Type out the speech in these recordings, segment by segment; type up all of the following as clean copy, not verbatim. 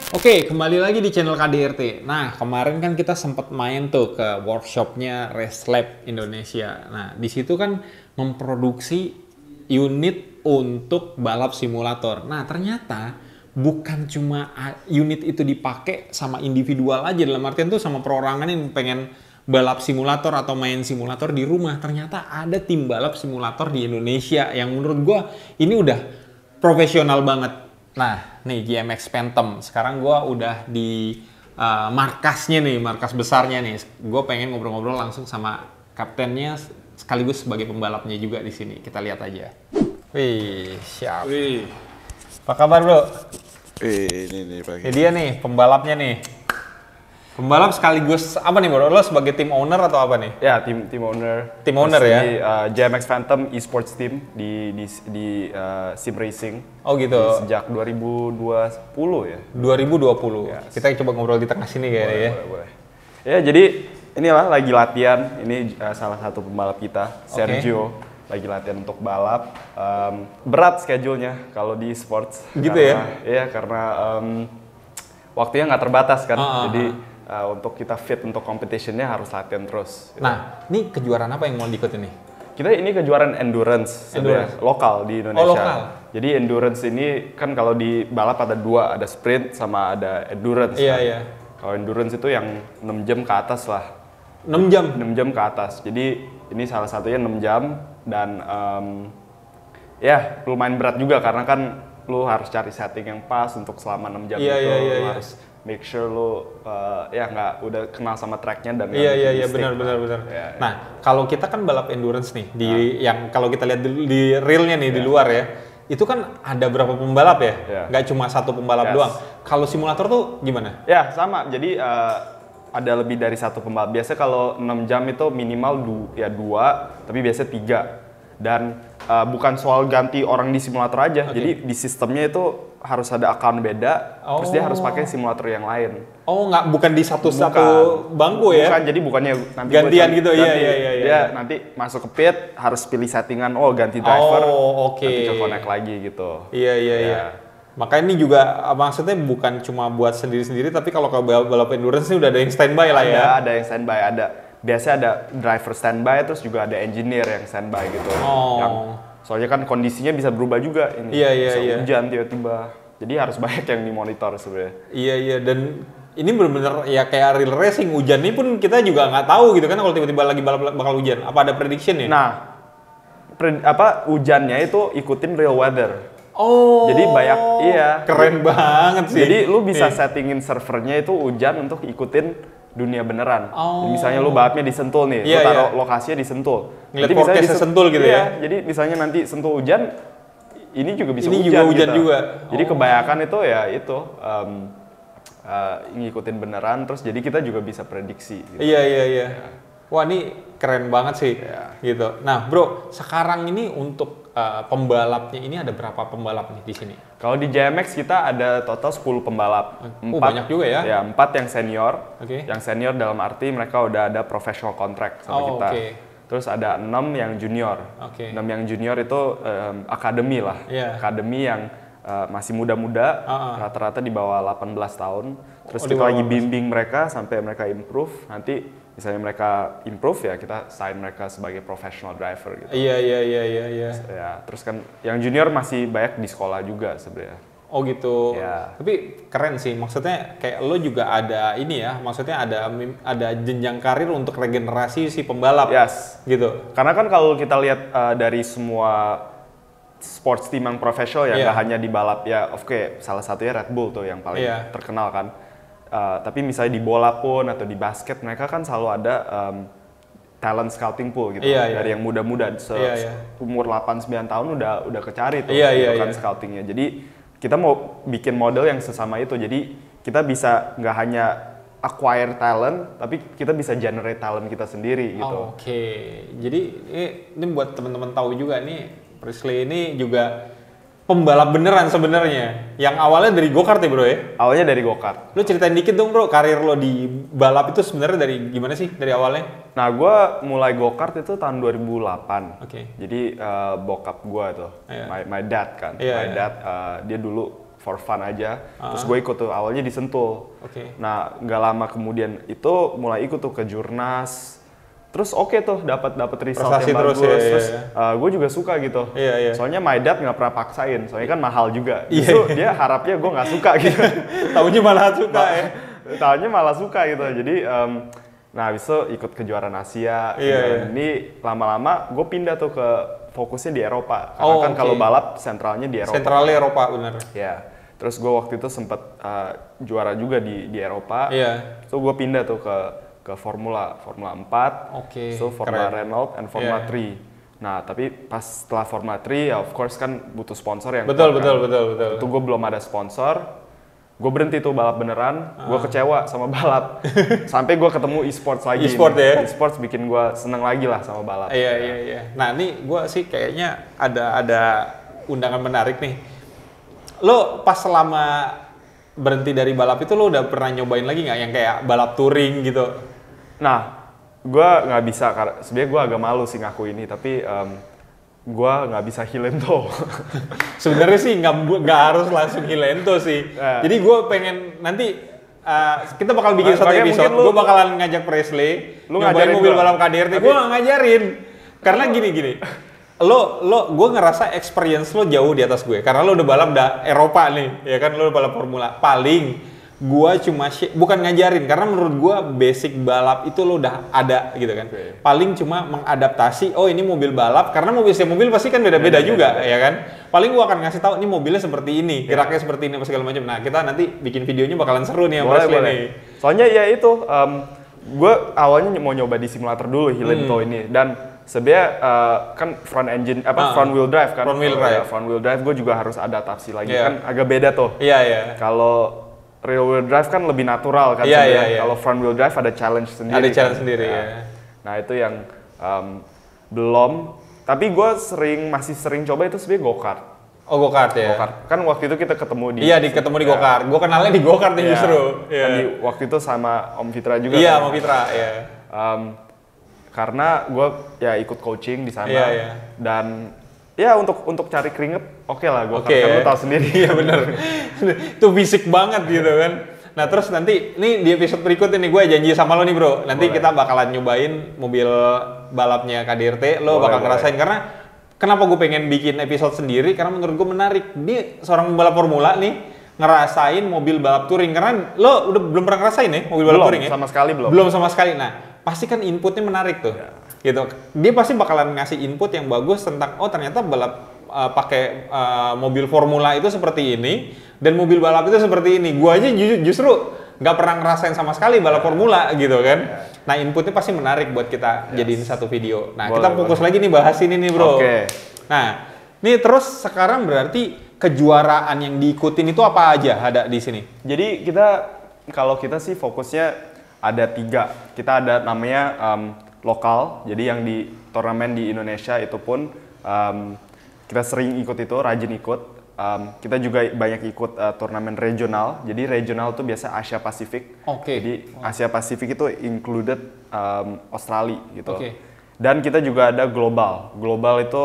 Oke, kembali lagi di channel KDRT. Nah, kemarin kan kita sempat main tuh ke workshopnya Race Lab Indonesia. Nah, di situ kan memproduksi unit untuk balap simulator. Nah, ternyata bukan cuma unit itu dipakai sama individual aja, dalam artian tuh sama perorangan yang pengen balap simulator atau main simulator di rumah. Ternyata ada tim balap simulator di Indonesia yang menurut gua ini udah profesional banget. Nah, nih GMX Phantom. Sekarang gue udah di markasnya nih, markas besarnya nih. Gue pengen ngobrol-ngobrol langsung sama kaptennya sekaligus sebagai pembalapnya juga di sini. Kita lihat aja. Wih, siap. Wih, Apa kabar, Bro? ini nih Pak. Ini dia nih, pembalapnya nih. Pembalap sekaligus apa nih, Bro? Lo sebagai tim owner atau apa nih? Ya, tim owner. Tim owner ya? Di GMX Phantom Esports Team di sim racing. Oh gitu. Sejak 2020 ya. 2020. Yes. Kita coba ngobrol di tengah sini kayaknya ya. Boleh. Ya, jadi inilah lagi latihan. Ini salah satu pembalap kita, Sergio. Lagi latihan untuk balap. Berat schedule-nya kalau di sports. Gitu karena, ya? Iya, karena waktunya nggak terbatas kan. Jadi untuk kita fit untuk competition-nya harus latihan terus. Gitu. Nah, ini kejuaraan apa yang mau diikutin nih? Kita ini kejuaraan endurance, sebenarnya, lokal di Indonesia. Oh, lokal. Jadi endurance ini kan kalau di balap ada dua, ada sprint sama ada endurance. Iya, kan. iya. Kalau endurance itu yang 6 jam ke atas lah. 6 jam? 6 jam ke atas. Jadi ini salah satunya 6 jam dan ya lumayan berat juga karena kan lu harus cari setting yang pas untuk selama 6 jam Iya, itu. iya, Lu iya. harus make sure lu ya nggak udah kenal sama tracknya dan Iya, nggak iya, bikin iya, mistake. benar. Ya, ya. Nah, kalau kita kan balap endurance nih, yang kalau kita lihat di realnya nih di luar ya, itu kan ada berapa pembalap ya? Iya. Nggak cuma satu pembalap Yes. doang. Kalau simulator tuh gimana? Ya, sama. Jadi ada lebih dari satu pembalap. Biasanya kalau 6 jam itu minimal dua, tapi biasanya 3. Dan bukan soal ganti orang di simulator aja. Jadi di sistemnya itu harus ada account beda, terus dia harus pakai simulator yang lain. Oh, bukan di satu bangku ya? Bukan, jadi bukannya nanti Gantian gua gitu, ganti. iya. Dia nanti masuk ke pit, harus pilih settingan, ganti driver, Oh, oke. nanti ke connect lagi gitu. Iya. Makanya ini juga maksudnya bukan cuma buat sendiri-sendiri, tapi kalau ke balap endurance ini udah ada yang standby lah ya? Ada yang standby, ada. Biasanya ada driver standby, terus juga ada engineer yang standby gitu. Yang, soalnya kan kondisinya bisa berubah juga ini. Iya. Bisa hujan tiba-tiba. Jadi harus banyak yang dimonitor sebenarnya. Iya, dan ini benar-benar ya kayak real racing. Hujan ini pun kita juga nggak tahu gitu kan kalau tiba-tiba lagi balap bakal hujan. Apa ada prediction ya? Nah, hujannya itu ikutin real weather. Oh. Jadi banyak, iya. Keren banget sih. Jadi lu bisa settingin servernya itu hujan untuk ikutin dunia beneran. Oh. Misalnya lu balapnya di Sentul nih, lu taruh lokasinya di Sentul. Ngeliat forecastnya Sentul gitu ya? Jadi misalnya nanti Sentul hujan, ini juga bisa ini hujan. juga hujan gitu. juga. Jadi kebanyakan itu ya itu ngikutin beneran, terus jadi kita juga bisa prediksi. Gitu. Iya. Wah, ini keren banget sih. Gitu. Nah, Bro, sekarang ini untuk pembalapnya ini ada berapa pembalap nih di sini? Kalau di GMX kita ada total 10 pembalap. Banyak juga ya? Ya, 4 yang senior. Oke. Yang senior dalam arti mereka udah ada professional contract sama kita. Oke. Terus ada 6 yang junior. Oke. 6 yang junior itu akademi lah. Iya. Akademi yang masih muda-muda, rata-rata di bawah 18 tahun. Terus di kita bawah lagi bimbing mereka sampai mereka improve. Nanti misalnya mereka improve ya kita sign mereka sebagai professional driver gitu. Iya. Ya, terus kan yang junior masih banyak di sekolah juga sebenarnya. Oh gitu. Ya. Tapi keren sih. Maksudnya kayak lo juga ada ini ya. Maksudnya ada jenjang karir untuk regenerasi si pembalap. Yes. Gitu. Karena kan kalau kita lihat dari semua sports team yang profesional ya nggak hanya di balap ya, salah satunya Red Bull tuh yang paling terkenal kan. Tapi misalnya di bola pun atau di basket mereka kan selalu ada talent scouting pool gitu. Dari yang muda-muda umur 8-9 tahun udah kecari tuh kan scoutingnya. Jadi kita mau bikin model yang sesama itu. Jadi kita bisa nggak hanya acquire talent, tapi kita bisa generate talent kita sendiri gitu. Oke. Jadi ini buat teman-teman tahu juga nih, Prisley ini juga pembalap beneran sebenarnya. Yang awalnya dari go-kart ya, Bro ya? Awalnya dari go-kart. Lo ceritain dikit dong, Bro, karir lo di balap itu sebenarnya dari gimana sih dari awalnya? Nah, gue mulai go-kart itu tahun 2008. Oke. Jadi bokap gue tuh, my dad kan. My dad, dia dulu for fun aja. Terus gue ikut tuh, awalnya di Sentul. Nah, nggak lama kemudian itu mulai ikut tuh ke Jurnas. Terus tuh dapat result prestasi yang bagus. Terus ya. Gue juga suka gitu. Soalnya my dad nggak pernah paksain. Soalnya kan mahal juga. Justru dia harapnya gue nggak suka gitu. Taunya malah suka ya. Taunya malah suka gitu. Jadi nah habis itu ikut kejuaraan Asia. Ini lama-lama gue pindah tuh ke fokusnya di Eropa. Karena kan kalau balap sentralnya di Eropa. Sentralnya Eropa bener. Ya. Terus gue waktu itu sempet juara juga di Eropa. So gue pindah tuh ke Formula 4, so Formula Renault and Formula 3. Nah, tapi pas setelah Formula 3 ya of course kan butuh sponsor yang betul. Itu gue belum ada sponsor. Gue berhenti tuh balap beneran. Gue kecewa sama balap. Sampai gue ketemu e-sports lagi. E-sports bikin gue seneng lagi lah sama balap. Iya. Nah, ini gue sih kayaknya ada undangan menarik nih. Lo pas selama berhenti dari balap itu lo udah pernah nyobain lagi nggak yang kayak balap touring gitu? Nah, gue nggak bisa, karena sebenarnya gue agak malu sih ngaku ini, tapi gue nggak bisa Hilento. Sebenarnya sih nggak harus langsung Hilento sih. Jadi gue pengen nanti kita bakal bikin satu episode. Gue bakalan ngajak Presley, lu nyobain mobil balap KDRT. Gue nggak ngajarin, karena gini. Gue ngerasa experience lo jauh di atas gue, karena lo udah balap Eropa nih, ya kan, lo udah balap Formula. Paling gue cuma bukan ngajarin, karena menurut gue basic balap itu lo udah ada gitu kan. Paling cuma mengadaptasi, oh ini mobil balap, karena setiap mobil pasti kan beda-beda juga, ya kan. Paling gue akan ngasih tahu ini mobilnya seperti ini, geraknya seperti ini, apa segala macam. Nah, kita nanti bikin videonya bakalan seru nih sama Presley nih. Soalnya ya itu, gue awalnya mau nyoba di simulator dulu Hilento ini, dan sebenarnya kan front wheel drive kan. Front wheel drive gue juga harus adaptasi lagi, kan agak beda tuh. Kalau rear wheel drive kan lebih natural kan sebenarnya. Kalau front wheel drive ada challenge sendiri. Nah, itu yang belum. Tapi gue masih sering coba itu sebenarnya go-kart. Oh, go-kart ya. Go-kart. Kan waktu itu kita ketemu di ketemu di go-kart. Gue kenalnya di go-kart nih justru. Kan waktu itu sama Om Fitra juga. Iya, Om Fitra, karena gue ikut coaching di sana. Dan untuk cari keringet oke lah, gue kan lu tahu sendiri. Iya bener. Itu fisik banget gitu kan. Nah terus nanti ini di episode berikut ini gue janji sama lo nih bro. Nanti kita bakalan nyobain mobil balapnya KDRT. Lo bakal ngerasain, karena kenapa gue pengen bikin episode sendiri, karena menurut gue menarik. Dia seorang pembalap formula nih ngerasain mobil balap touring, karena lo udah belum pernah ngerasain ya mobil balap touring ya? Sama sekali belum. Belum sama sekali. Nah pasti kan inputnya menarik tuh. Gitu. Dia pasti bakalan ngasih input yang bagus tentang ternyata balap pakai mobil formula itu seperti ini dan mobil balap itu seperti ini. Gua aja justru nggak pernah ngerasain sama sekali balap formula gitu kan. Nah inputnya pasti menarik buat kita jadiin satu video. Nah kita fokus lagi nih bahas ini nih bro. Nah ini terus sekarang berarti kejuaraan yang diikutin itu apa aja ada di sini? Jadi kalau kita sih fokusnya ada 3. Kita ada namanya lokal, jadi yang di turnamen di Indonesia itu pun kita sering ikut itu, rajin ikut. Kita juga banyak ikut turnamen regional. Jadi regional itu biasa Asia Pasifik. Jadi Asia Pasifik itu included Australia gitu. Dan kita juga ada global. Global itu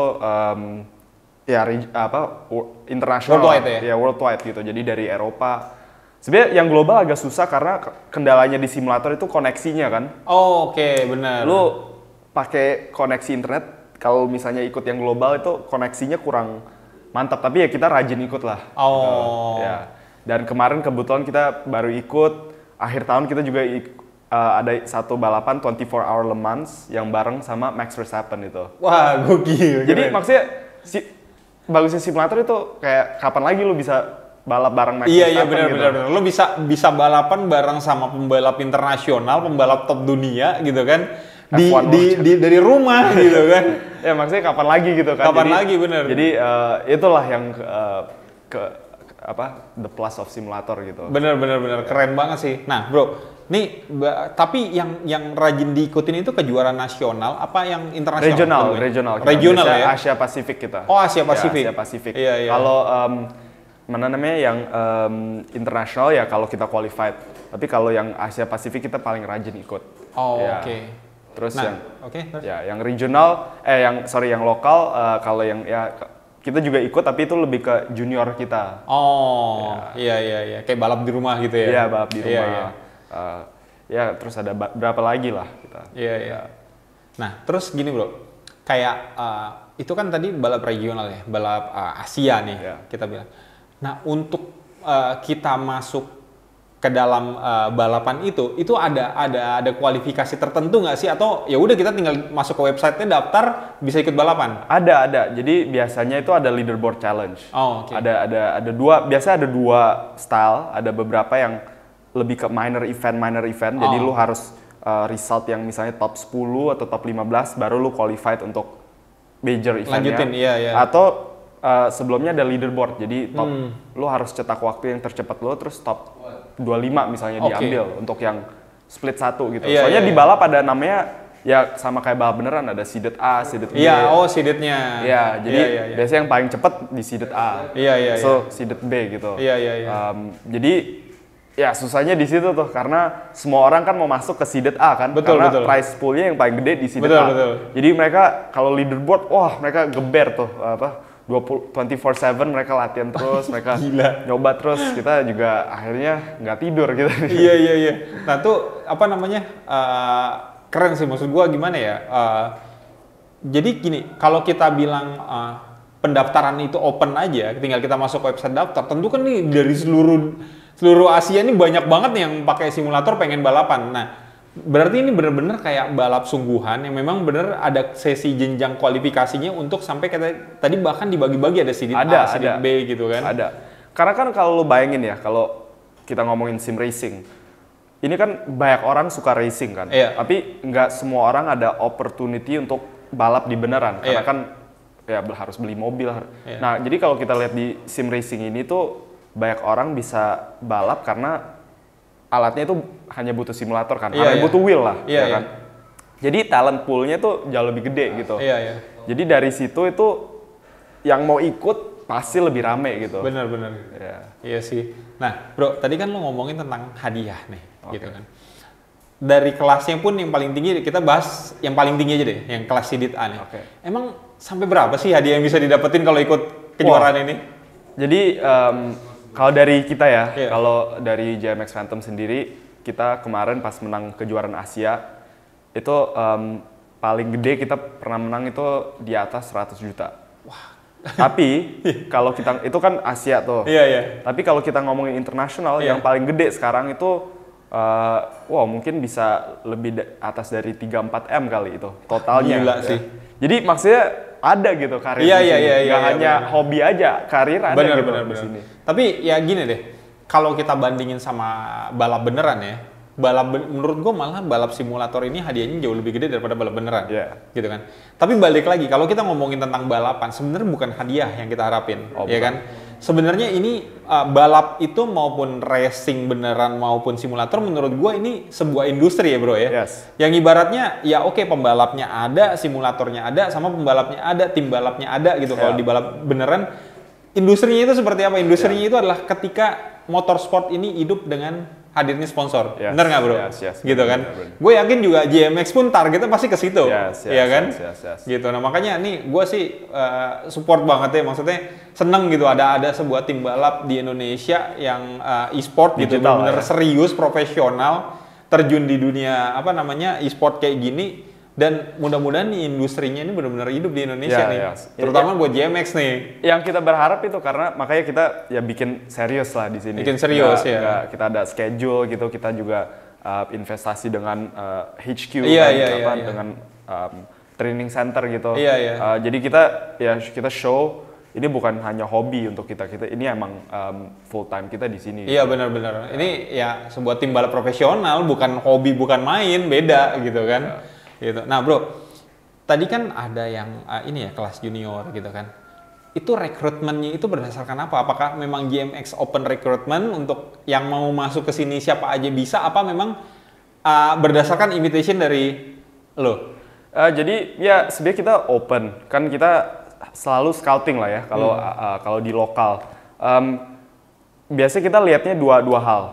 internasional. Worldwide ya? Worldwide gitu. Jadi dari Eropa. Sebenarnya yang global agak susah karena kendalanya di simulator itu koneksinya kan. Benar. Lu pakai koneksi internet, kalau misalnya ikut yang global itu koneksinya kurang mantap, tapi ya kita rajin ikut lah. Dan kemarin kebetulan kita baru ikut, akhir tahun kita juga ada satu balapan 24 Hour Le Mans yang bareng sama Max Verstappen itu. Wah, gokil. Jadi maksudnya bagusnya simulator itu kayak kapan lagi lu bisa balap bareng Max Verstappen. Iya benar. Lo bisa balapan bareng sama pembalap internasional, pembalap top dunia gitu kan. Dari rumah gitu kan. Ya maksudnya kapan lagi gitu kan. Bener. Jadi itulah yang the plus of simulator gitu. Bener keren banget sih. Nah bro, nih tapi yang rajin diikutin itu kejuaraan nasional apa yang internasional? Regional ya. Asia Pasifik kita. Oh Asia Pasifik. Asia Pasifik. Iya. Kalau yang internasional ya kalau kita qualified. Tapi kalau yang Asia Pasifik kita paling rajin ikut. Terus yang regional, yang lokal kalau yang kita juga ikut tapi itu lebih ke junior kita. Oh, iya. Kayak balap di rumah gitu ya? Iya, balap di rumah. Iya. Ya, terus ada berapa lagi lah kita. Iya. Nah, terus gini bro, kayak itu kan tadi balap regional ya, balap Asia nih kita bilang. Nah, untuk kita masuk ke dalam balapan itu ada kualifikasi tertentu nggak sih, atau ya udah kita tinggal masuk ke website-nya, daftar, bisa ikut balapan? Ada. Jadi biasanya itu ada leaderboard challenge. Oh, oke. Ada dua, biasanya ada dua style, ada beberapa yang lebih ke minor event. Jadi lu harus result yang misalnya top 10 atau top 15 baru lu qualified untuk major eventnya. Lanjutin, iya. Atau sebelumnya ada leaderboard, jadi top lu harus cetak waktu yang tercepat lu, terus top 25 misalnya diambil untuk yang split 1 gitu. Soalnya di balap ada namanya ya sama kayak balap beneran, ada seeded A, seeded B. Iya, seedednya. Iya, jadi biasanya yang paling cepet di seeded A. Iya. So seeded B gitu. Iya. Jadi ya susahnya di situ tuh, karena semua orang kan mau masuk ke seeded A kan, betul. prize poolnya yang paling gede di seeded A. Betul. Jadi mereka kalau leaderboard, wah mereka geber tuh 24/7 mereka latihan terus, mereka nyoba terus, kita juga akhirnya nggak tidur gitu. Iya. Nah tuh apa namanya, keren sih, maksud gua gimana ya, jadi gini, kalau kita bilang pendaftaran itu open aja, tinggal kita masuk ke website daftar, tentu kan nih dari seluruh Asia ini banyak banget nih yang pakai simulator pengen balapan. Nah berarti ini bener-bener kayak balap sungguhan yang memang bener ada sesi jenjang kualifikasinya untuk sampai tadi bahkan dibagi-bagi, ada seeded A, seeded B gitu kan? Ada. Karena kan kalau lu bayangin ya, kalau kita ngomongin sim racing, ini kan banyak orang suka racing kan, tapi nggak semua orang ada opportunity untuk balap di beneran, karena kan ya harus beli mobil. Nah jadi kalau kita lihat di sim racing ini tuh banyak orang bisa balap karena alatnya itu hanya butuh simulator kan, karena butuh wheel lah, kan. Jadi talent poolnya tuh jauh lebih gede gitu. Jadi dari situ itu yang mau ikut pasti lebih rame gitu. Bener. Iya sih. Nah bro, tadi kan lo ngomongin tentang hadiah nih, gitu kan. Dari kelasnya pun yang paling tinggi, kita bahas yang paling tinggi aja deh, yang kelas seeded A nih. Emang sampai berapa sih hadiah yang bisa didapetin kalau ikut kejuaraan ini? Jadi kalau dari kita ya, kalau dari JMX Phantom sendiri, kita kemarin pas menang kejuaraan Asia, itu paling gede kita pernah menang itu di atas 100 juta. Wah. Tapi kalau kita, itu kan Asia tuh. Tapi kalau kita ngomongin internasional, yang paling gede sekarang itu, mungkin bisa lebih atas dari 3-4 M kali itu totalnya. Gila sih. Jadi maksudnya ada gitu karir di sini, nggak hanya hobi aja, karir ada di sini. Tapi ya gini deh, kalau kita bandingin sama balap beneran ya, menurut gue malah balap simulator ini hadiahnya jauh lebih gede daripada balap beneran, gitu kan. Tapi balik lagi, kalau kita ngomongin tentang balapan, sebenarnya bukan hadiah yang kita harapin, ya kan. Sebenarnya ini balap itu maupun racing beneran maupun simulator, menurut gue ini sebuah industri ya bro ya. Yang ibaratnya ya oke, pembalapnya ada, simulatornya ada, sama pembalapnya ada, tim balapnya ada gitu. Kalau di balap beneran, industrinya itu seperti apa? Industrinya itu adalah ketika motorsport ini hidup dengan hadirnya sponsor, bener nggak bro? Gitu kan? Gue yakin juga JMX pun targetnya pasti ke situ, ya kan? Gitu. Nah makanya nih gue sih support banget ya, maksudnya seneng gitu ada sebuah tim balap di Indonesia yang e-sport gitu, bener-bener serius, profesional, terjun di dunia apa namanya e-sport kayak gini. Dan mudah-mudahan nih industrinya ini benar-benar hidup di Indonesia nih, terutama buat JMX nih. Yang kita berharap itu karena makanya kita ya bikin serius lah di sini. Bikin serius kita ada schedule gitu, kita juga investasi dengan HQ dengan training center gitu. Jadi kita show ini bukan hanya hobi untuk kita ini emang full time kita di sini. Iya gitu. Benar-benar. Ini ya sebuah tim balap profesional, bukan hobi, bukan main, beda gitu kan. Gitu. Nah bro, tadi kan ada yang ini ya kelas junior gitu kan. Itu rekrutmennya itu berdasarkan apa? Apakah memang GMX open recruitment untuk yang mau masuk ke sini siapa aja bisa? Apa memang berdasarkan invitation dari lo? Jadi ya sebenarnya kita open, kan kita selalu scouting lah ya kalau di lokal. Biasanya kita lihatnya dua hal.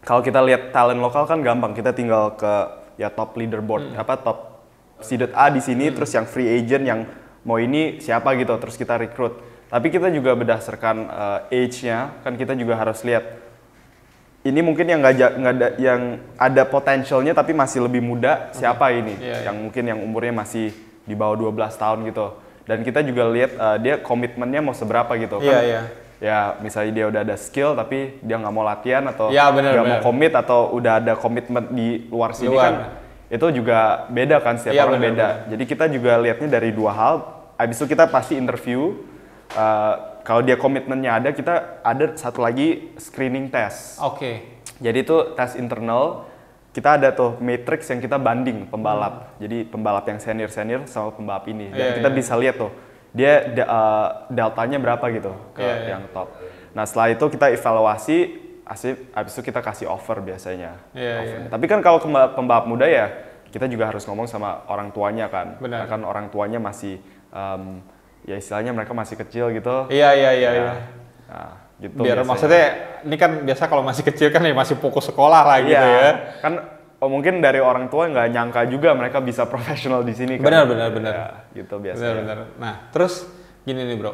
Kalau kita lihat talent lokal kan gampang, kita tinggal ke top leaderboard, top seeded A di sini, terus yang free agent yang mau ini siapa gitu, terus kita rekrut. Tapi kita juga berdasarkan age-nya, kan kita juga harus lihat ini mungkin yang yang ada potensialnya tapi masih lebih muda, siapa ini? Yang mungkin yang umurnya masih di bawah 12 tahun gitu. Dan kita juga lihat dia komitmennya mau seberapa gitu kan. Ya misalnya dia udah ada skill tapi dia nggak mau latihan atau nggak mau komit atau udah ada komitmen di luar sini kan. Itu juga beda kan, setiap orang beda. Jadi kita juga lihatnya dari dua hal. Abis itu kita pasti interview. Kalau dia komitmennya ada, kita ada satu lagi screening test. Jadi itu tes internal. Kita ada tuh matrix yang kita banding pembalap. Jadi pembalap yang senior sama pembalap ini. Dan kita bisa lihat tuh dia deltanya berapa gitu ke yang top. Nah setelah itu kita evaluasi. Habis itu kita kasih offer biasanya. Tapi kan kalau pembalap muda ya kita juga harus ngomong sama orang tuanya kan. Karena kan orang tuanya masih ya istilahnya mereka masih kecil gitu. Nah, gitu. Biar biasanya. Maksudnya ini kan biasa kalau masih kecil kan ya masih fokus sekolah lah gitu ya. Kan mungkin dari orang tua nggak nyangka juga mereka bisa profesional di sini kan. Benar. Ya, gitu biasanya. Benar. Nah terus gini nih bro,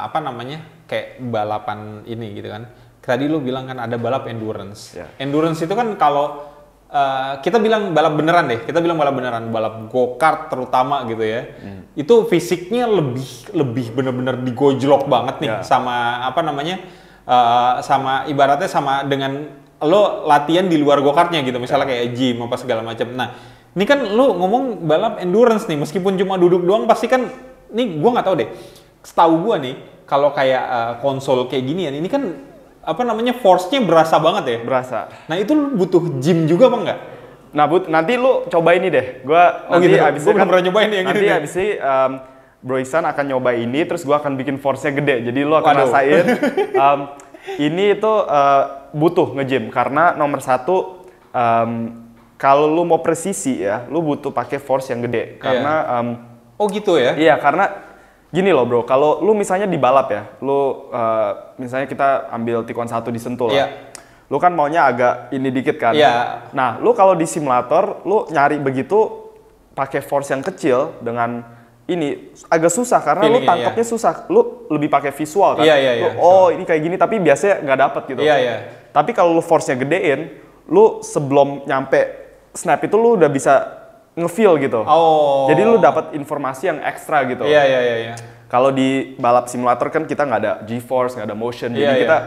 apa namanya kayak balapan ini gitu kan. Tadi lu bilang kan ada balap endurance. Endurance itu kan kalau kita bilang balap beneran deh, balap go-kart terutama gitu ya. Itu fisiknya lebih bener-bener digojlok banget nih sama apa namanya, sama ibaratnya sama dengan lo latihan di luar go-kartnya gitu, misalnya kayak gym apa segala macam. Nah, ini kan lo ngomong balap endurance nih, meskipun cuma duduk doang pasti kan, nih gua nggak tahu deh. Setahu gua nih, kalau kayak konsol kayak ginian, ini kan apa namanya force-nya berasa banget ya? Berasa. Nah itu butuh gym juga apa enggak? Nah nanti lu coba ini deh. Gua nanti gitu. abis Gua belum pernah nyobain yang nanti abis ini Bro Ihsan akan nyoba ini, terus gua akan bikin force-nya gede. Jadi lu akan rasain. Ini itu butuh nge-gym karena nomor satu kalau lu mau presisi ya, lu butuh pakai force yang gede. Karena oh gitu ya? Iya karena gini loh bro, kalau lu misalnya di balap ya, lu misalnya kita ambil Tiguan 1 di Sentul lah. Lu kan maunya agak ini dikit kan. Nah, lu kalau di simulator, lu nyari begitu pakai force yang kecil dengan ini agak susah karena lu tangkapnya susah. Lu lebih pakai visual kan. Ini kayak gini tapi biasanya nggak dapet gitu. Tapi kalau lu force-nya gedein, lu sebelum nyampe snap itu lu udah bisa nge-feel gitu. Jadi lu dapat informasi yang ekstra gitu. Kalau di balap simulator kan kita nggak ada G-force, nggak ada motion, jadi kita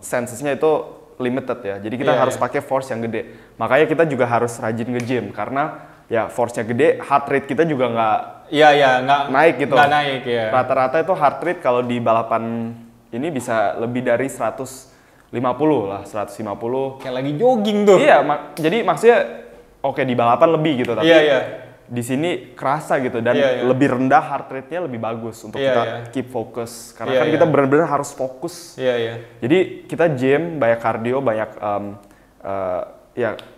sensesnya itu limited ya. Jadi kita harus pakai force yang gede. Makanya kita juga harus rajin nge-gym karena ya force-nya gede, heart rate kita juga nggak naik gitu. Rata-rata itu heart rate kalau di balapan ini bisa lebih dari 150 lah, 150. Kayak lagi jogging tuh. Iya, jadi maksudnya oke di balapan lebih gitu, tapi di sini kerasa gitu dan lebih rendah heart rate-nya lebih bagus untuk kita keep fokus karena kan kita benar-benar harus fokus. Jadi kita gym, banyak cardio, banyak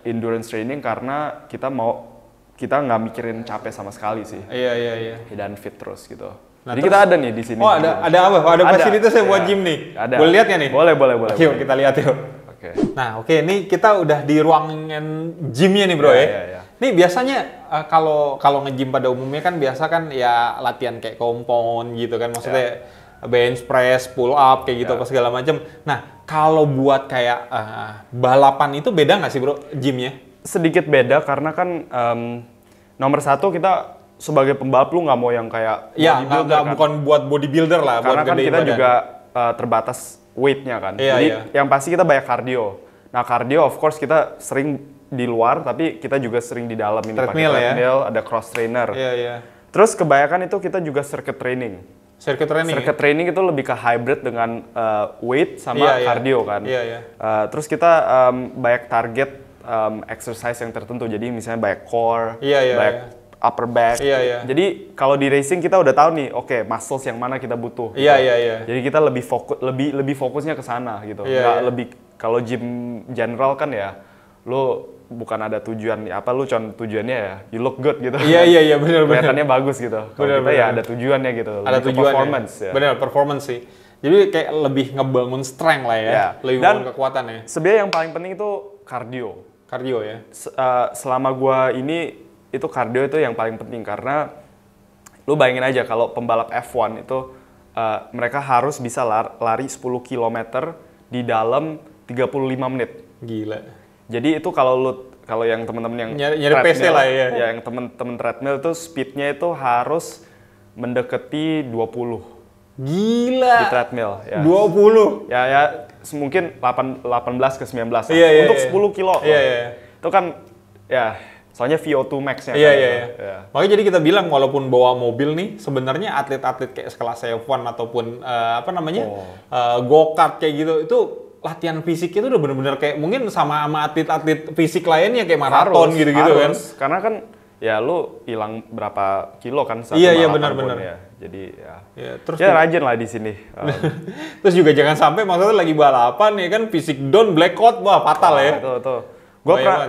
endurance training karena kita nggak mikirin capek sama sekali sih. Dan fit terus gitu. Nah, jadi kita ada nih di sini. Ada apa? Ada fasilitasnya buat gym nih. Ada. Boleh lihat ya nih? Boleh. Yuk kita lihat yuk. Nah, ini kita udah di ruangan gymnya nih bro ya. Nih biasanya kalau nge-gym pada umumnya kan biasa kan ya latihan kayak compound gitu kan, maksudnya bench press, pull up kayak gitu apa segala macam. Nah, kalau buat kayak balapan itu beda nggak sih bro gymnya? Sedikit beda karena kan nomor satu kita sebagai pembalap lu nggak mau yang kayak bodybuilder kan? Bukan buat bodybuilder lah. Karena kan kita juga terbatas weight-nya kan. Jadi yang pasti kita banyak cardio. Nah cardio of course kita sering di luar, tapi kita juga sering di dalam ini pakai treadmill, ada cross trainer. Terus kebanyakan itu kita juga circuit training. Circuit training itu lebih ke hybrid dengan weight sama cardio kan. Terus kita banyak target exercise yang tertentu. Jadi misalnya banyak core, banyak upper back. Jadi kalau di racing kita udah tahu nih, oke, muscles yang mana kita butuh. Jadi kita lebih fokusnya ke sana gitu. Nggak lebih kalau gym general kan ya, lu bukan ada tujuan apa, lu cuma tujuannya ya you look good gitu. Iya benar. Kelihatannya bagus gitu. Kalau kita ya ada tujuannya gitu. Ada tujuan. Performance ya. Benar, performance sih. Jadi kayak lebih ngebangun strength lah ya, lebih bangun kekuatan ya. Sebenarnya yang paling penting itu cardio. Cardio ya. Selama gua ini itu cardio itu yang paling penting karena Lu bayangin aja kalau pembalap F1 itu mereka harus bisa lari 10 km di dalam 35 menit. Gila. Jadi itu kalau yang teman-teman yang nyari PC lah ya. Ya, yang teman-teman treadmill itu speednya itu harus mendekati 20. Gila. Di treadmill ya. 20. Ya mungkin 18 ke 19 iya, untuk iya. 10 kilo. Iya. Itu kan ya soalnya VO2 max-nya. Iya, kan, iya. Ya. Makanya jadi kita bilang walaupun bawa mobil nih, sebenarnya atlet-atlet kayak sekelas F1 ataupun go-kart kayak gitu, itu latihan fisiknya itu udah bener-bener kayak mungkin sama atlet-atlet fisik lainnya kayak maraton gitu-gitu kan. Karena kan ya lu hilang berapa kilo kan satu iya balapan benar-benar ya. Jadi ya terus ya rajin lah di sini. Terus juga jangan sampai maksudnya lagi balapan ya kan fisik down black out wah fatal ya. Tuh. Gua pernah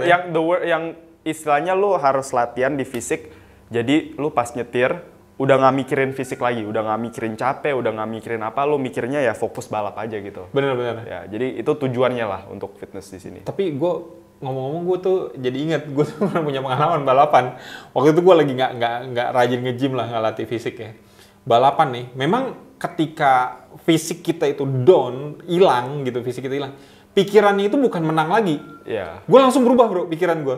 yang istilahnya lu harus latihan di fisik. Jadi lu pas nyetir udah nggak mikirin fisik lagi, udah nggak mikirin capek, udah nggak mikirin apa, lu mikirnya ya fokus balap aja gitu. Bener-bener. Ya, jadi itu tujuannya lah untuk fitness di sini. Tapi gue ngomong-ngomong gue tuh jadi inget gue tuh pernah punya pengalaman balapan. Waktu itu gue lagi nggak rajin nge-gym lah, nggak latih fisik ya. Balapan nih, memang ketika fisik kita itu down, hilang gitu, fisik kita hilang, pikirannya itu bukan menang lagi. Iya. Gue langsung berubah bro pikiran gue.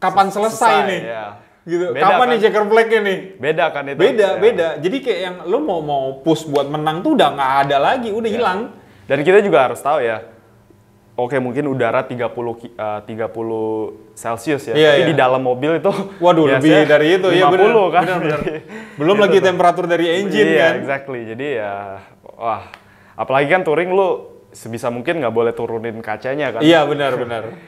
Kapan selesai nih? Ya. Gitu. Beda, kapan kan? nih checker flag-nya nih? Beda kan itu? Beda. Jadi kayak yang lo mau push buat menang tuh udah nggak ada lagi, udah hilang. Dan kita juga harus tahu ya, oke mungkin udara 30 Celcius ya, tapi di dalam mobil itu waduh lebih dari itu 50 ya bener, kan. Bener. Belum lagi temperatur dari engine kan. Iya, exactly. Jadi ya wah, apalagi kan touring lu sebisa mungkin nggak boleh turunin kacanya kan. Iya benar.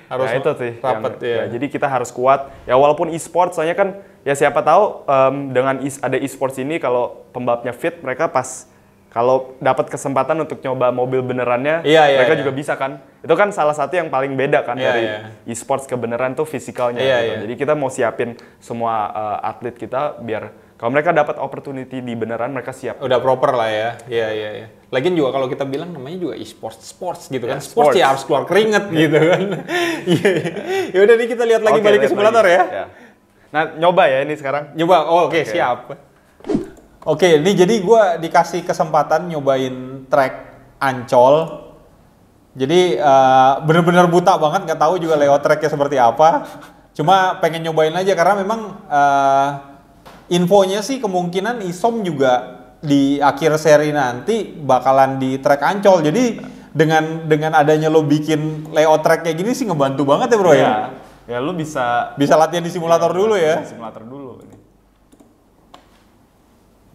Harus nah, itu sih rapet ya. Jadi kita harus kuat. Ya walaupun e-sport, soalnya kan ya siapa tahu dengan ada e-sports ini kalau pembalapnya fit, mereka pas kalau dapat kesempatan untuk nyoba mobil benerannya, mereka juga bisa kan. Itu kan salah satu yang paling beda kan dari e-sports ke beneran tuh fisikalnya. Gitu. Jadi kita mau siapin semua atlet kita biar kalau mereka dapat opportunity di beneran, mereka siap. Udah proper lah ya. Iya. Lagian juga kalau kita bilang namanya juga e-sports gitu kan. Sports ya harus keluar keringet gitu kan. Ya udah nih kita lihat lagi balik ke simulator ya. Nah, nyoba ya ini sekarang. Nyoba. Oke, siap. Oke, ini jadi gue dikasih kesempatan nyobain track Ancol. Jadi bener-bener buta banget, nggak tahu juga lewat tracknya seperti apa. Cuma pengen nyobain aja karena memang infonya sih kemungkinan Isom juga di akhir seri nanti bakalan di track Ancol. Jadi dengan adanya lo bikin layout track kayak gini sih ngebantu banget ya bro ya. Ya lu bisa latihan di simulator dulu ya. Di simulator dulu ini.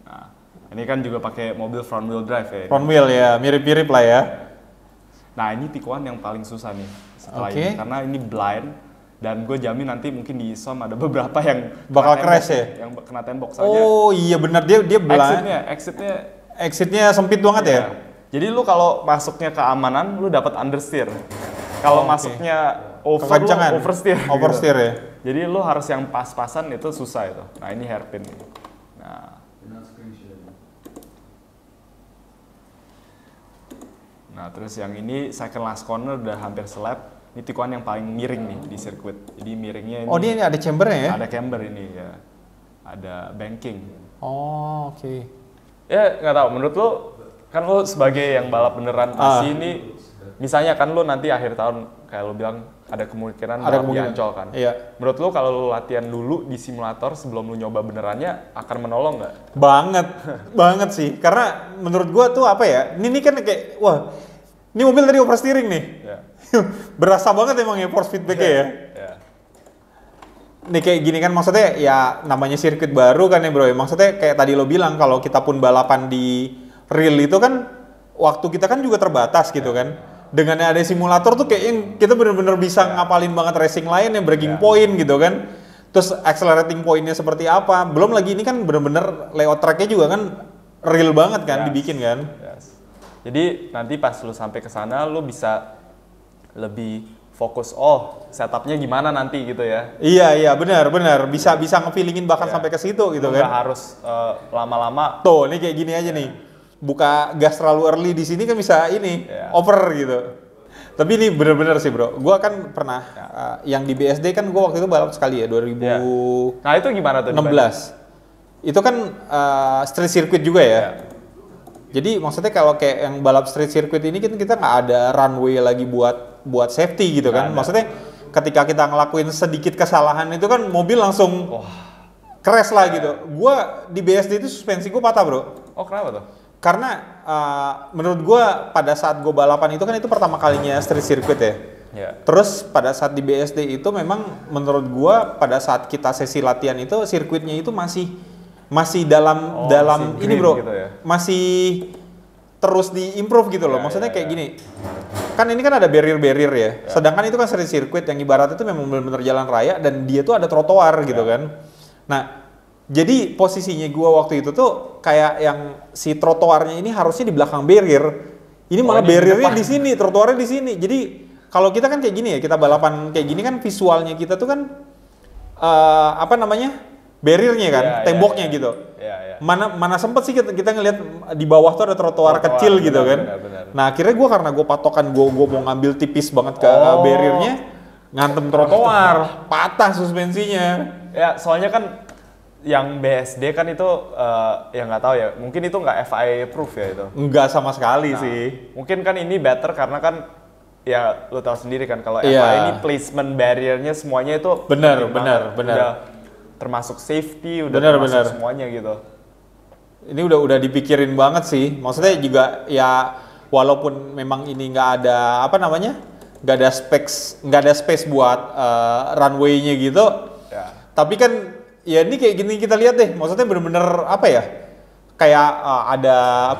Nah, ini kan juga pakai mobil front wheel drive ya. Front wheel ya, mirip-mirip lah ya. Nah, ini tikungan yang paling susah nih setelah ini karena ini blind. Dan gue jamin nanti mungkin di Isom ada beberapa yang bakal crash ya? Yang kena tembok. Soalnya oh iya benar, dia blind. Exitnya sempit banget ya? Jadi lu kalau masuknya keamanan, lu dapat understeer. Kalau masuknya oversteer. Oversteer gitu. ya? Jadi lu harus yang pas-pasan itu susah itu. Nah ini hairpin. Nah terus yang ini second last corner udah hampir selap. Ini tikungan yang paling miring nih di sirkuit. Jadi miringnya ini. Oh, ini ada chambernya ya? Ada camber ini ya. Ada banking. Oh, oke. Ya, nggak tahu. Menurut lo, kan lo sebagai yang balap beneran pasti ini, misalnya kan lo nanti akhir tahun, kayak lo bilang, ada kemungkinan balap di Ancol kan? Iya. Menurut lo kalau lo latihan dulu di simulator sebelum lo nyoba benerannya, akan menolong nggak? Banget sih. Karena menurut gua tuh apa ya, ini kan kayak, wah, ini mobil tadi oversteering nih. Yeah. Berasa banget emang ya force feedback-nya ya. Nih kayak gini kan maksudnya ya namanya sirkuit baru kan ya bro. Maksudnya kayak tadi lo bilang kalau kita pun balapan di real itu kan waktu kita kan juga terbatas gitu kan. Dengan ada simulator tuh kayak yang kita bener-bener bisa ngapalin banget racing line ya, braking point gitu kan. Terus accelerating point-nya seperti apa. Belum lagi ini kan bener-bener layout track-nya juga kan real banget kan dibikin kan. Jadi nanti pas lo sampai ke sana lo bisa lebih fokus setupnya gimana nanti gitu ya. Iya benar bisa nge-feelingin bakal sampai ke situ gitu kan. Nggak harus lama-lama. Tuh ini kayak gini aja nih, buka gas terlalu early di sini kan bisa ini over gitu. Tapi ini bener-bener sih bro, gua kan pernah yang di BSD kan gua waktu itu balap sekali ya 2000. Nah itu gimana tuh? 16. itu kan street circuit juga ya. Jadi maksudnya kalau kayak yang balap street circuit ini kita nggak ada runway lagi buat safety gitu kan. Maksudnya ketika kita ngelakuin sedikit kesalahan itu kan mobil langsung crash lah gitu. Gua di BSD itu suspensi gua patah bro. Oh kenapa tuh? Karena menurut gua pada saat gua balapan itu kan itu pertama kalinya street circuit ya. Terus pada saat di BSD itu memang menurut gua pada saat kita sesi latihan itu sirkuitnya itu masih dalam ini bro, gitu ya? Masih terus diimprove gitu loh. Maksudnya kayak gini, kan ini kan ada barrier ya. Sedangkan itu kan street circuit yang ibarat itu memang benar-benar jalan raya dan dia tuh ada trotoar gitu kan. Nah, jadi posisinya gua waktu itu tuh kayak yang si trotoarnya ini harusnya di belakang barrier. Ini malah barriernya di sini, trotoarnya di sini. Jadi kalau kita kan kayak gini ya, kita balapan kayak gini kan visualnya kita tuh kan barriernya kan, temboknya gitu. Mana sempet sih kita ngelihat di bawah tuh ada trotoar kecil gitu kan. Benar. Nah akhirnya karena gue patokan gue mau ngambil tipis banget ke barriernya, ngantem trotoar, patah suspensinya. Ya soalnya kan yang BSD kan itu ya nggak tahu ya, mungkin itu nggak FIA proof ya itu. Nggak sama sekali sih. Mungkin kan ini better karena kan ya lo tahu sendiri kan kalau FIA ini placement barriernya semuanya itu benar. Udah termasuk safety, udah termasuk semuanya gitu. Ini udah dipikirin banget sih. Maksudnya juga ya walaupun memang ini nggak ada nggak ada space buat runway-nya gitu. Tapi kan ya ini kayak gini kita lihat deh. Maksudnya bener-bener kayak ada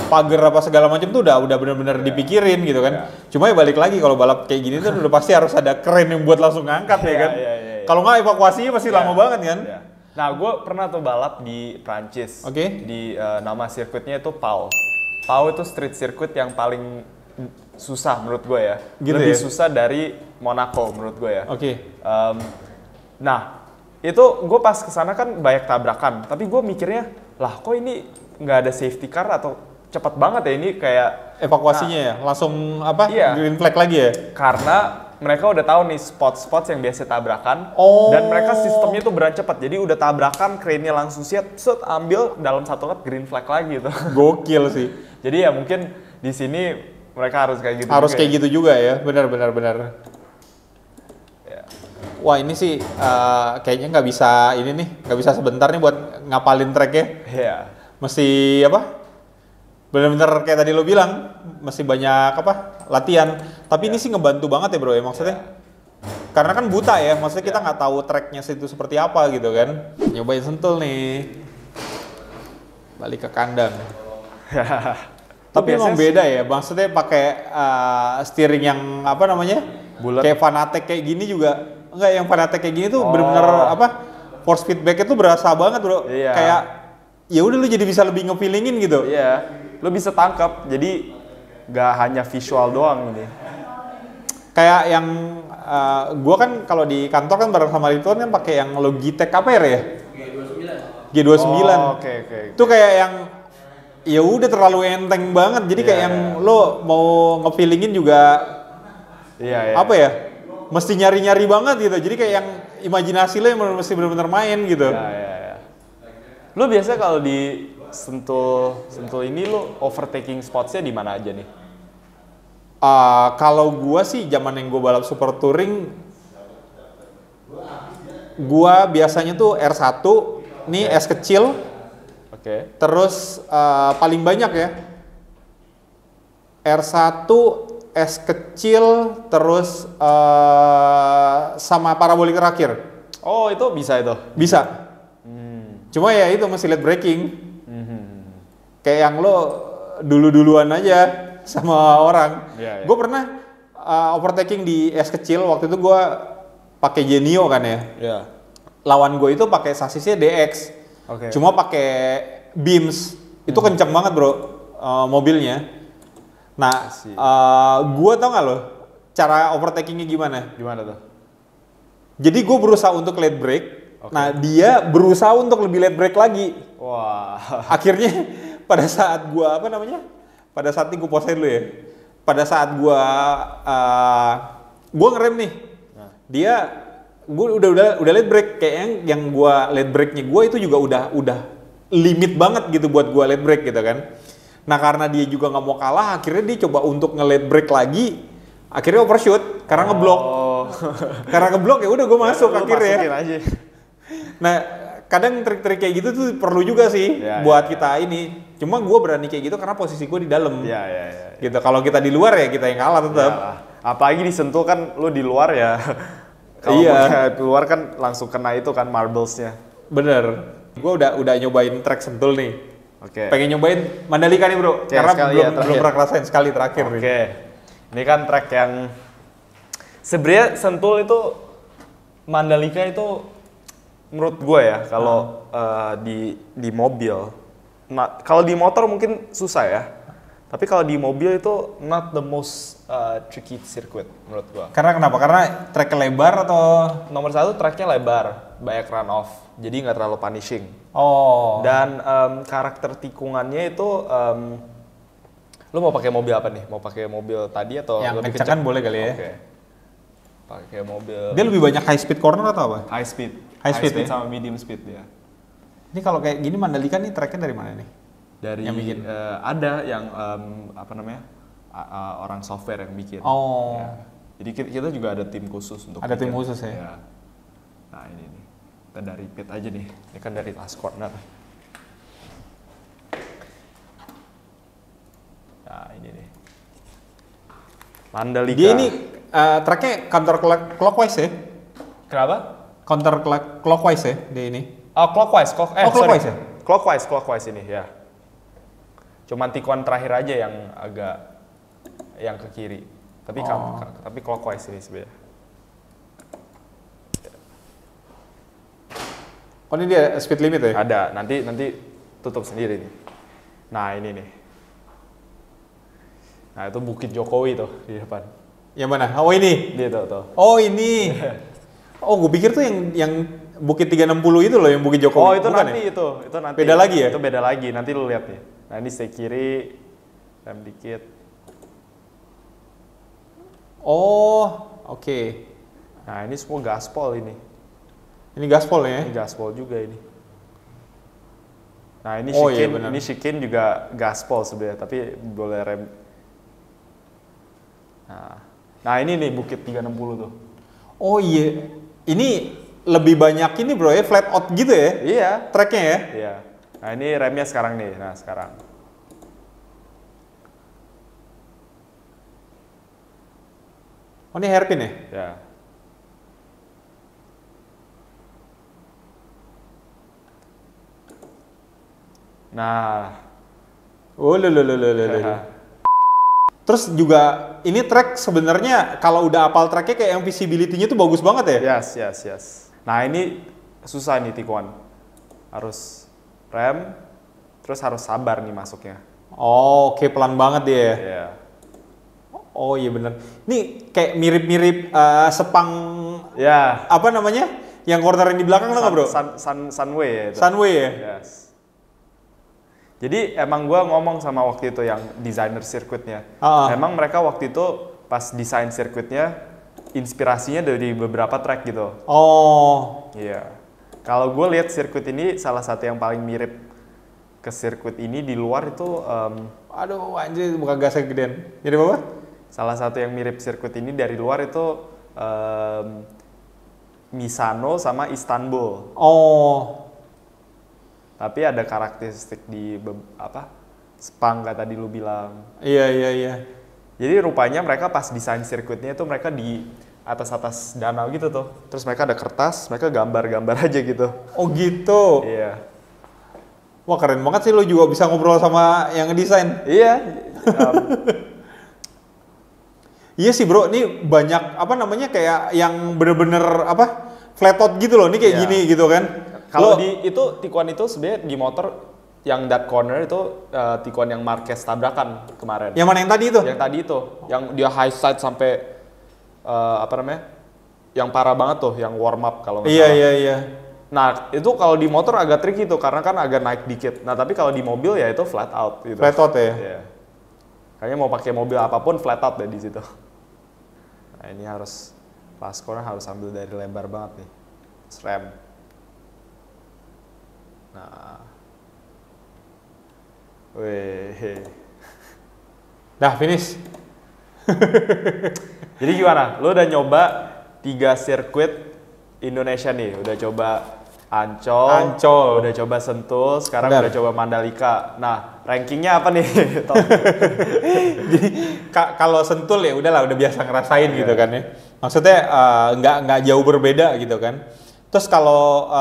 pagar apa segala macam tuh udah benar-benar dipikirin gitu kan. Cuma ya balik lagi kalau balap kayak gini tuh udah pasti harus ada kren yang buat langsung ngangkat ya kan. Kalau nggak evakuasinya pasti lama banget kan. Nah gue pernah tuh balap di Prancis. Di nama sirkuitnya itu Pau. Pau itu street circuit yang paling susah menurut gue ya. Lebih susah dari Monaco menurut gue ya. Nah itu gue pas kesana kan banyak tabrakan, tapi gue mikirnya lah kok ini nggak ada safety car atau cepat banget ya ini kayak evakuasinya langsung green flag lagi ya? Karena mereka udah tahu nih spot-spot yang biasa tabrakan dan mereka sistemnya tuh beran cepat, jadi udah tabrakan krennya langsung set ambil dalam satu lap green flag lagi gitu. Gokil sih. Jadi ya mungkin di sini mereka harus kayak gitu. Harus kayak gitu juga ya, benar. Wah ini sih kayaknya nggak bisa sebentar nih buat ngapalin tracknya. Mesti bener-bener kayak tadi lo bilang, masih banyak latihan. Tapi ini sih ngebantu banget ya bro ya maksudnya. Karena kan buta ya, maksudnya kita nggak tahu tracknya itu seperti apa gitu kan. Nyobain sentul nih, balik ke kandang. Tapi emang beda ya, maksudnya pakai steering yang bulat. Kayak Fanatec kayak gini juga. Enggak, yang Fanatec kayak gini tuh bener-bener force feedback-nya tuh berasa banget bro. Kayak ya udah lu jadi bisa lebih nge-feelingin gitu. Lu bisa tangkap, jadi nggak hanya visual doang ini. Kayak yang gua kan kalau di kantor kan bareng sama Ridwan kan pakai yang Logitech ya? G29. Oke. Itu kayak yang ya udah terlalu enteng banget. Jadi kayak yang lo mau nge-feelingin juga mesti nyari-nyari banget gitu. Jadi kayak yang imajinasi lo yang mesti benar-benar main gitu. Lo biasa kalau di sentul ini lo overtaking spotsnya di mana aja nih? Kalau gua sih zaman yang gua balap super touring, gua biasanya tuh R1, nih S kecil. Terus paling banyak ya R1, S kecil, terus sama parabolik terakhir. Oh itu bisa itu? Bisa. Cuma ya itu masih late braking. Kayak yang lo duluan aja sama orang. Gue pernah overtaking di S kecil, waktu itu gue pakai Genio kan ya. Lawan gue itu pakai sasisnya DX. Cuma pakai beams. Itu kencang banget bro mobilnya. Nah, gue tau gak lo cara overtakingnya gimana? Gimana tuh? Jadi gue berusaha untuk late brake, nah dia berusaha untuk lebih late brake lagi. Akhirnya pada saat gue pada saat ini gue posain dulu ya. Pada saat gue ngerem nih, dia udah late break, kayak yang gua late breaknya gua itu juga udah limit banget gitu buat gua late break gitu kan. Nah karena dia juga nggak mau kalah, akhirnya dia coba untuk nge-late break lagi, akhirnya overshoot karena ngeblok. Karena ngeblok ya udah gua masuk akhirnya. Aja. Nah kadang trik-trik kayak gitu tuh perlu juga sih buat kita ini. Cuma gua berani kayak gitu karena posisi gua di dalam. Iya. Gitu. Kalau kita di luar ya kita yang kalah tetap. Apalagi disentuh kan lu di luar ya. Kalau keluar kan langsung kena itu kan marblesnya. Bener. Gue udah nyobain track Sentul nih. Oke. Pengen nyobain Mandalika nih bro. Karena belum pernah rasain sekali terakhir nih. Oke. Ini kan track yang sebenarnya Sentul itu Mandalika itu menurut gue ya kalau di mobil. Nah, kalau di motor mungkin susah ya. Tapi kalau di mobil itu not the most tricky circuit menurut gua. Karena kenapa? Karena tracknya lebar atau? Nomor satu tracknya lebar, banyak run off, jadi nggak terlalu punishing. Oh. Dan karakter tikungannya itu, lu mau pakai mobil apa nih? Mau pakai mobil tadi atau yang lebih kencang boleh kali ya? Oke. Pakai mobil. Dia lebih banyak high speed corner atau apa? High speed ya? sama medium speed ya. Ini kalau kayak gini Mandalika nih tracknya dari mana nih? Dari yang bikin? Ada yang apa namanya orang software yang bikin. Oh. Ya. Jadi kita juga ada tim khusus untuk. Ada bikin. tim khusus ya? Ya. Nah ini nih, kita dari pit aja nih. Ini kan dari last corner. Nah ini nih. Mandalika. Dia ini tracknya counter clockwise ya? Kenapa? Counter clockwise ya dia ini? Oh clockwise. Clockwise ya? Clockwise ini ya. Cuman tikuan terakhir aja yang agak yang ke kiri. Tapi clockwise ini sebenarnya. Oh ini dia speed limit ya? Ada. Nanti tutup sendiri nih. Nah, ini nih. Nah, itu Bukit Jokowi tuh di depan. Yang mana? Oh ini. Dia tuh. Oh ini. Oh, gue pikir tuh yang Bukit 360 itu loh yang Bukit Jokowi. Oh, itu bukan nanti ya? itu nanti. Beda lagi ya? Itu beda lagi. Nanti lu lihat nih. Nah, ini stay kiri, rem dikit. Oh, oke. Nah, ini semua gaspol ini. Ini gaspol ya? Ini gaspol juga ini. Nah, ini Oh, chicane, iya, ini chicane juga gaspol sebenarnya, tapi boleh rem. Nah, ini nih Bukit 360 tuh. Oh iya. Ini lebih banyak ini bro ya, flat out gitu ya? Iya. Tracknya ya? Iya. Nah, ini remnya sekarang nih. Nah, sekarang. Oh ini hairpin ya? Ya. Nah. Oh Terus juga ini track sebenarnya kalau udah apal tracknya kayak yang visibility-nya tuh bagus banget ya? Yes. Nah, ini susah nih tikuan. Harus rem, terus harus sabar nih masuknya. Oh, oke, pelan banget dia ya? Iya. Oh iya bener. Ini kayak mirip-mirip Sepang, Ya. apa namanya? Yang corner yang di belakang nggak bro? Sunway ya itu. Sunway ya? Yes. Jadi emang gue ngomong sama waktu itu yang desainer sirkuitnya. Emang mereka waktu itu pas desain sirkuitnya inspirasinya dari beberapa track gitu. Oh. Iya. Kalau gue lihat sirkuit ini salah satu yang paling mirip ke sirkuit ini di luar itu. Aduh anjir buka gasnya gedean. Jadi apa? Salah satu yang mirip sirkuit ini dari luar itu Misano sama Istanbul. Oh. Tapi ada karakteristik di Sepang kayak tadi lu bilang. Iya. Jadi rupanya mereka pas desain sirkuitnya itu mereka di atas danau gitu tuh. Terus mereka ada kertas, mereka gambar-gambar aja gitu. Oh gitu. Iya. Wah keren banget sih lo juga bisa ngobrol sama yang ngedesain. Iya. Iya sih bro, ini banyak apa namanya kayak yang bener-bener flat out gitu loh, ini kayak gini gitu kan. Kalau di itu tikuan itu sebenarnya di motor yang that corner itu tikuan yang Marquez tabrakan kemarin. Yang mana yang tadi itu? Yang tadi itu, yang dia high side sampai yang parah banget tuh, yang warm up kalau nggak salah. Iya. Nah itu kalau di motor agak tricky tuh karena kan agak naik dikit. Nah tapi kalau di mobil ya itu flat out gitu. Flat out ya? Iya. Kayaknya mau pakai mobil apapun flat out deh di situ. Nah ini harus Last corner harus ambil dari lebar banget nih. Rem. Nah. Weh. Dah finish. Jadi gimana? Lo udah nyoba 3 sirkuit Indonesia nih, udah coba Ancol, udah coba Sentul, sekarang udah coba Mandalika. Nah, rankingnya apa nih? Jadi kalau Sentul ya udahlah, udah biasa ngerasain gitu kan ya. Maksudnya nggak jauh berbeda gitu kan. Terus kalau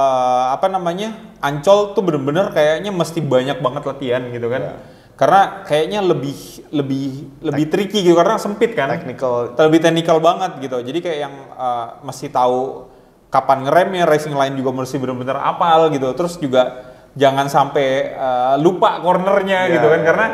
Ancol tuh bener-bener kayaknya mesti banyak banget latihan gitu kan. Karena kayaknya lebih tricky gitu karena sempit kan. Lebih teknikal banget gitu. Jadi kayak yang mesti tahu kapan ngeremnya, racing line juga mesti benar-benar apal gitu. Terus juga jangan sampai lupa cornernya gitu kan, karena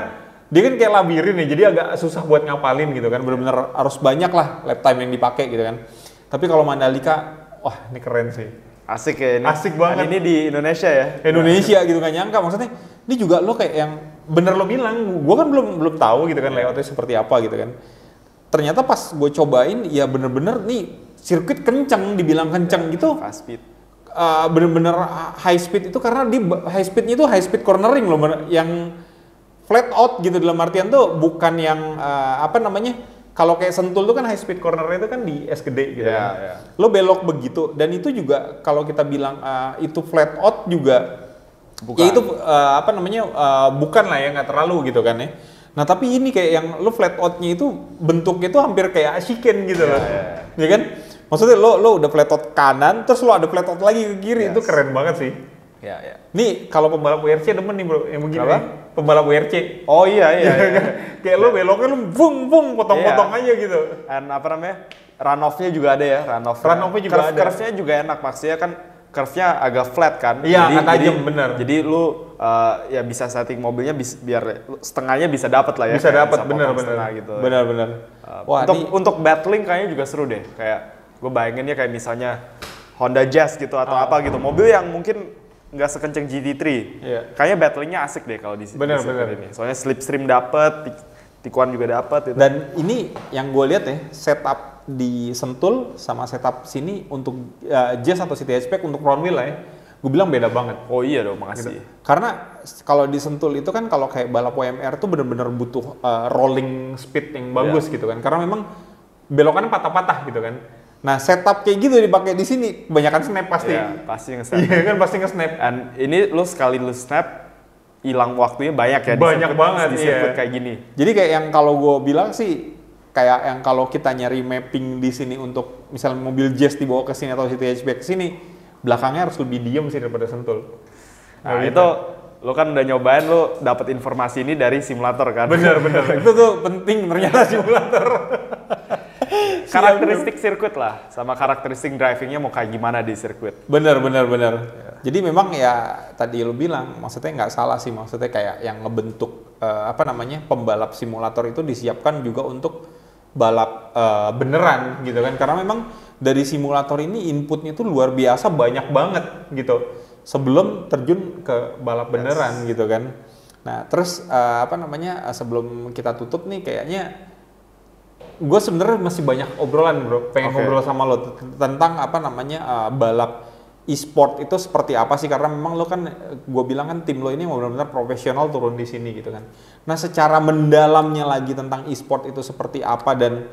dia kan kayak labirin nih, jadi agak susah buat ngapalin gitu kan. Benar-benar harus banyak lah lap time yang dipakai gitu kan. Tapi kalau Mandalika, wah ini keren sih. Asik ya ini. Asik banget. Dan ini di Indonesia ya. Indonesia gitu, nggak nyangka. Maksudnya ini juga lo kayak yang bener lo bilang, gue kan belum tahu gitu kan layoutnya seperti apa gitu kan. Ternyata pas gue cobain ya bener-bener nih sirkuit kenceng, dibilang kenceng gitu. Fast speed. Bener-bener high speed itu karena di high speednya itu high speed cornering loh, yang flat out gitu, dalam artian tuh bukan yang kalau kayak Sentul tuh kan high speed cornernya itu kan di es gede gitu kan. Lo belok begitu, dan itu juga kalau kita bilang itu flat out juga bukan. Ya itu bukan lah ya, nggak terlalu gitu kan ya. Nah tapi ini kayak yang lo flat out-nya itu bentuknya itu hampir kayak chicane gitu loh. Ya kan? Maksudnya lo udah flat out kanan, terus lo ada flat out lagi ke kiri, itu keren banget sih. Ya. Nih kalau pembalap WRC demen nih bro, yang begini. Pembalap WRC. Oh iya. Kayak lo beloknya lo bung potong-potong aja gitu. Dan runoff-nya juga ada ya, runoff-nya juga ada. Curve-nya juga enak, maksudnya kan curve-nya agak flat kan. Iya, agak tajam bener. Jadi lu ya bisa setting mobilnya biar setengahnya bisa dapat lah ya. Bisa dapat, bener. Gitu. Bener. Wah, untuk battling kayaknya juga seru deh. Kayak gue bayanginnya kayak misalnya Honda Jazz gitu atau apa gitu. Mobil yang mungkin nggak sekenceng GT3. Kayaknya battlingnya asik deh kalau di bener. ini. Soalnya slipstream dapet, tikuan juga dapet. Gitu. Dan ini yang gue lihat ya, setup di Sentul sama setup sini untuk Jazz atau City Hatchback untuk front wheel lah ya. Gue bilang beda banget. Oh iya dong, makasih. Gitu. Karena kalau di Sentul itu kan kalau kayak balap WMR tuh bener-bener butuh rolling speed yang bagus gitu kan. Karena memang belokannya patah-patah gitu kan. Nah setup kayak gitu dipakai di sini, kebanyakan snap pasti. Iya, pasti nge-snap. Iya kan, pasti nge-snap. Dan ini sekali lu snap, hilang waktunya banyak ya. Banyak banget di sirkuit kayak gini. Jadi kayak yang kalau gue bilang sih, kayak yang kalau kita nyari mapping di sini untuk misalnya mobil Jazz dibawa ke sini atau City Hatchback ke sini, belakangnya harus lebih diem sih daripada Sentul. Nah itu lo kan udah nyobain, lo dapet informasi ini dari simulator kan? Bener. Itu tuh penting ternyata simulator. Karakteristik sirkuit lah, sama karakteristik drivingnya mau kayak gimana di sirkuit. Bener. Jadi memang ya tadi lo bilang, maksudnya nggak salah sih, maksudnya kayak yang ngebentuk pembalap simulator itu disiapkan juga untuk balap beneran gitu kan, karena memang dari simulator ini inputnya tuh luar biasa banyak banget gitu sebelum terjun ke balap beneran gitu kan. Nah terus sebelum kita tutup nih, kayaknya gue sebenarnya masih banyak obrolan bro, pengen ngobrol sama lo tentang balap e-sport itu seperti apa sih, karena memang lo kan, gue bilang kan tim lo ini benar-benar profesional turun di sini gitu kan. Nah secara mendalamnya lagi tentang e-sport itu seperti apa dan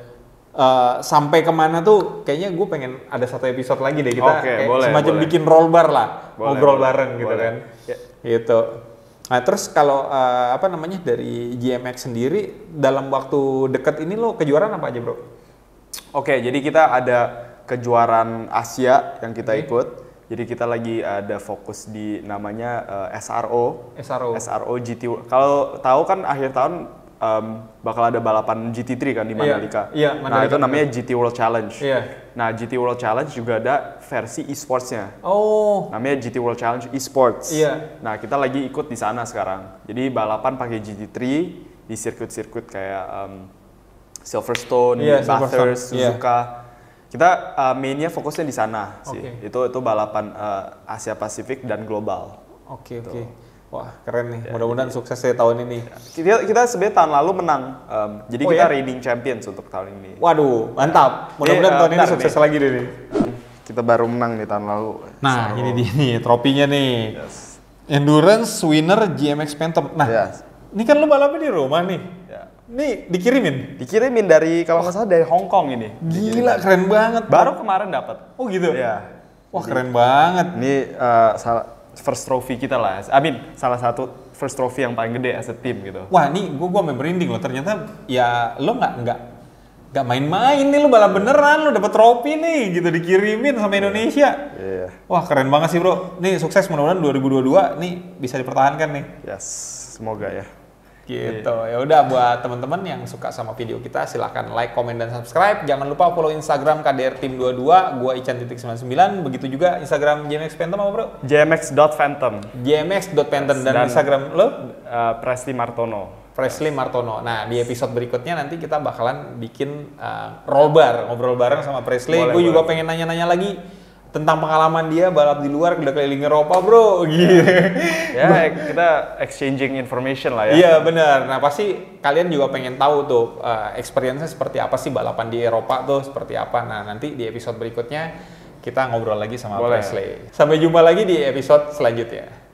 sampai kemana tuh, kayaknya gue pengen ada satu episode lagi deh kita semacam bikin roll bar lah, ngobrol bareng gitu kan. Gitu. Nah terus kalau dari GMX sendiri dalam waktu dekat ini lo kejuaraan apa aja bro? Oke, jadi kita ada kejuaraan Asia yang kita ikut. Jadi kita lagi ada fokus di namanya SRO GT. Kalau tahu kan akhir tahun bakal ada balapan GT3 kan di Mandalika. Iya, nah itu namanya GT World Challenge. Iya. Nah GT World Challenge juga ada versi e-sportsnya. Oh. Namanya GT World Challenge Esports. Iya. Nah kita lagi ikut di sana sekarang. Jadi balapan pakai GT3 di sirkuit-sirkuit kayak Silverstone, Bathurst, Suzuka. Kita mainnya fokusnya di sana sih. Itu balapan Asia Pasifik dan global. Oke. Wah, keren nih. Mudah-mudahan sukses ya tahun ini. Kita sebenarnya tahun lalu menang. Jadi kita reigning champions untuk tahun ini. Waduh, mantap. Mudah-mudahan tahun ini sukses lagi deh nih. Kita baru menang nih tahun lalu. Nah, ini dia nih, tropinya nih. Yes. Endurance winner GMX Phantom. Nah, ini kan lu balapnya di rumah nih. Nih dikirimin? Dikirimin dari, kalau nggak salah dari Hong Kong ini. Gila, keren banget. Baru kemarin dapat. Oh gitu? Iya. Wah, keren banget. Ini first trophy kita lah. Salah satu first trophy yang paling gede as a team gitu. Wah, ini gua merinding loh. Ternyata ya lo nggak main-main nih, lo balap beneran, lo dapet trofi nih gitu, dikirimin sama Indonesia. Iya. Wah, keren banget sih bro. Nih sukses, mudah-mudahan 2022 nih bisa dipertahankan nih. Yes, semoga ya. Gitu. Ya udah, buat teman-teman yang suka sama video kita silahkan like, komen, dan subscribe. Jangan lupa follow Instagram KDR Team 22, gua Ican.99. Begitu juga Instagram GMX Phantom apa bro? GMX.Phantom. GMX.Phantom. Dan Instagram lo? Presley Martono. Presley Martono. Nah, di episode berikutnya nanti kita bakalan bikin roll bar, ngobrol bareng sama Presley. Gue juga pengen nanya-nanya lagi tentang pengalaman dia balap di luar, udah keliling Eropa bro, gitu. Ya, kita exchanging information lah ya. Iya benar. Nah pasti kalian juga pengen tahu tuh experience-nya seperti apa sih balapan di Eropa tuh seperti apa. Nah nanti di episode berikutnya kita ngobrol lagi sama Presley. Sampai jumpa lagi di episode selanjutnya.